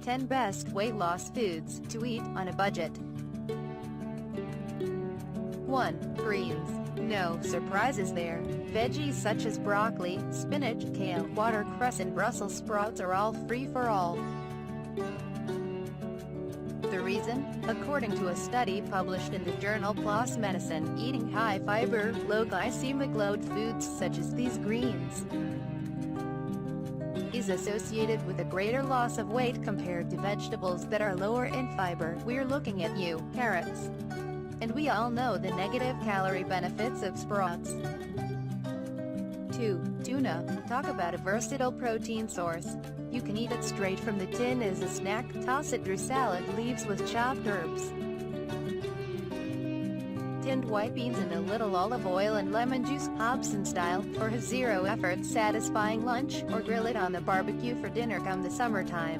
10 best weight loss foods to eat on a budget. 1. Greens. No surprises there. Veggies such as broccoli, spinach, kale, watercress and Brussels sprouts are all free for all. The reason? According to a study published in the journal PLOS Medicine, eating high-fiber, low-glycemic load foods such as these greens is associated with a greater loss of weight compared to vegetables that are lower in fiber. We're looking at you, carrots. And we all know the negative calorie benefits of sprouts. 2. Tuna. Talk about a versatile protein source. You can eat it straight from the tin as a snack, toss it through salad leaves with chopped herbs, tinned white beans and a little olive oil and lemon juice, Hobson style, for a zero-effort satisfying lunch, or grill it on the barbecue for dinner come the summertime.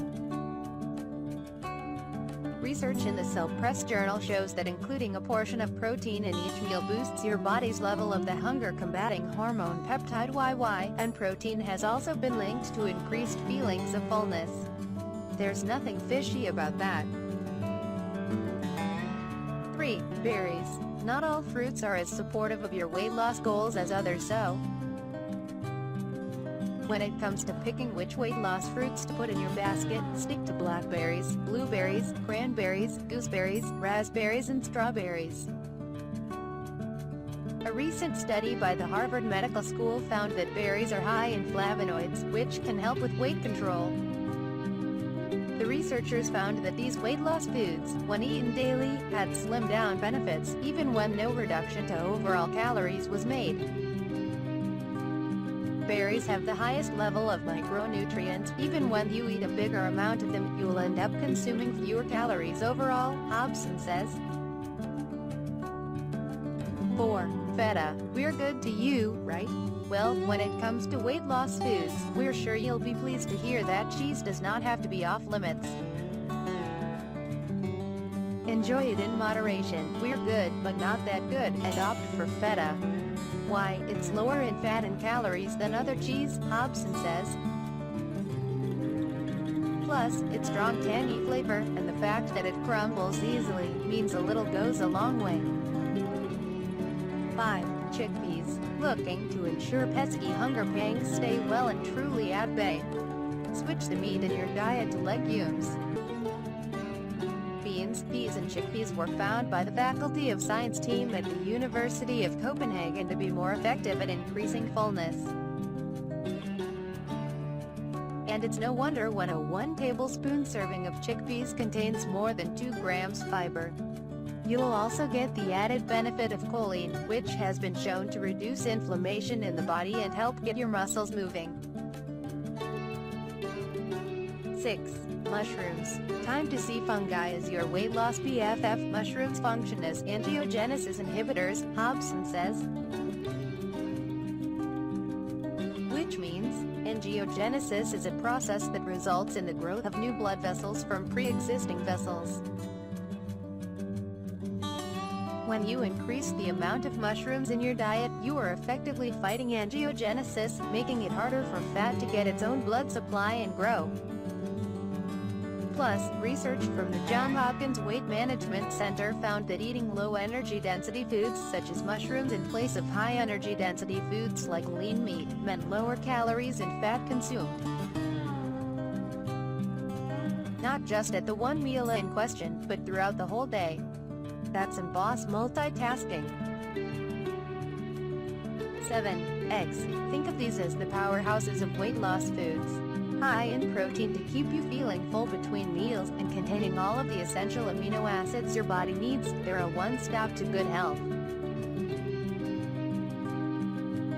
Research in the Cell Press Journal shows that including a portion of protein in each meal boosts your body's level of the hunger-combating hormone peptide YY, and protein has also been linked to increased feelings of fullness. There's nothing fishy about that. 3. Berries. Not all fruits are as supportive of your weight loss goals as others, so when it comes to picking which weight loss fruits to put in your basket, stick to blackberries, blueberries, cranberries, gooseberries, raspberries and strawberries. A recent study by the Harvard Medical School found that berries are high in flavonoids, which can help with weight control. The researchers found that these weight loss foods, when eaten daily, had slim-down benefits, even when no reduction to overall calories was made. Berries have the highest level of micronutrients. Even when you eat a bigger amount of them, you'll end up consuming fewer calories overall, Hobson says. 4. Feta. We're good to you, right? Well, when it comes to weight loss foods, we're sure you'll be pleased to hear that cheese does not have to be off limits. Enjoy it in moderation. We're good, but not that good, and opt for feta. Why, it's lower in fat and calories than other cheese, Hobson says. Plus, its strong tangy flavor, and the fact that it crumbles easily, means a little goes a long way. 5. Chickpeas. Looking to ensure pesky hunger pangs stay well and truly at bay? Switch the meat in your diet to legumes. Beans, peas and chickpeas were found by the Faculty of Science team at the University of Copenhagen to be more effective at increasing fullness. And it's no wonder when a 1 tablespoon serving of chickpeas contains more than 2 grams fiber. You'll also get the added benefit of choline, which has been shown to reduce inflammation in the body and help get your muscles moving. 6. Mushrooms. Time to see fungi as your weight loss BFF. Mushrooms function as angiogenesis inhibitors, Hobson says. Which means, angiogenesis is a process that results in the growth of new blood vessels from pre-existing vessels. When you increase the amount of mushrooms in your diet, you are effectively fighting angiogenesis, making it harder for fat to get its own blood supply and grow. Plus, research from the Johns Hopkins Weight Management Center found that eating low-energy density foods such as mushrooms in place of high-energy density foods like lean meat meant lower calories and fat consumed. Not just at the one meal in question, but throughout the whole day. That's some boss multitasking. 7. Eggs. Think of these as the powerhouses of weight loss foods. High in protein to keep you feeling full between meals, and containing all of the essential amino acids your body needs, they're a one-stop to good health.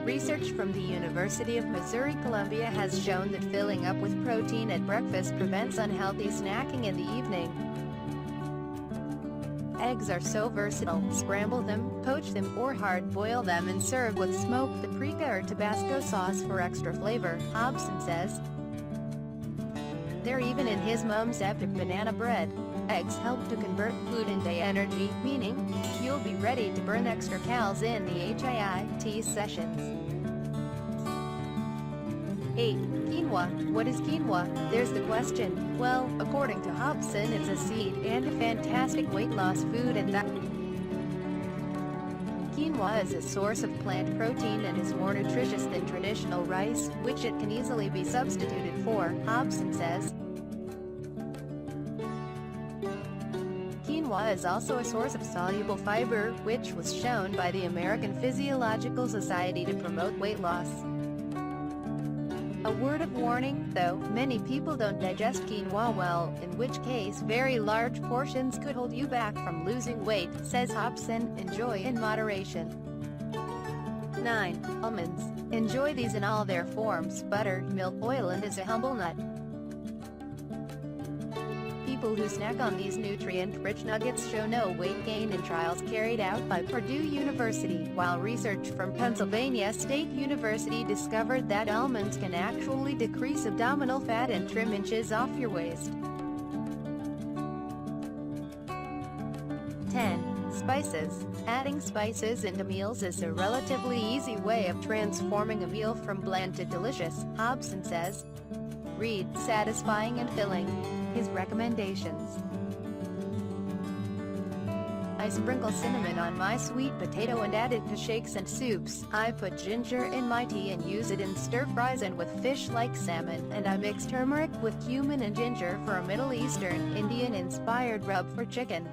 Research from the University of Missouri-Columbia has shown that filling up with protein at breakfast prevents unhealthy snacking in the evening. Eggs are so versatile. Scramble them, poach them, or hard-boil them and serve with smoked paprika or Tabasco sauce for extra flavor, Hobson says. They're even in his mom's epic banana bread. Eggs help to convert food into energy, meaning, you'll be ready to burn extra calories in the HIIT sessions. 8. Quinoa. What is quinoa? There's the question. Well, according to Hobson, it's a seed and a fantastic weight loss food, and that quinoa is a source of plant protein and is more nutritious than traditional rice, which it can easily be substituted for, Hobson says. Quinoa is also a source of soluble fiber, which was shown by the American Physiological Society to promote weight loss. A word of warning, though, many people don't digest quinoa well, in which case very large portions could hold you back from losing weight, says Hobson. Enjoy in moderation. 9. Almonds. Enjoy these in all their forms: butter, milk, oil, and as a humble nut. People who snack on these nutrient-rich nuggets show no weight gain in trials carried out by Purdue University, while research from Pennsylvania State University discovered that almonds can actually decrease abdominal fat and trim inches off your waist. 10. Spices. Adding spices into meals is a relatively easy way of transforming a meal from bland to delicious, Hobson says. Read Satisfying and Filling. His recommendations. I sprinkle cinnamon on my sweet potato and add it to shakes and soups. I put ginger in my tea and use it in stir-fries and with fish like salmon, and I mix turmeric with cumin and ginger for a Middle Eastern, Indian-inspired rub for chicken.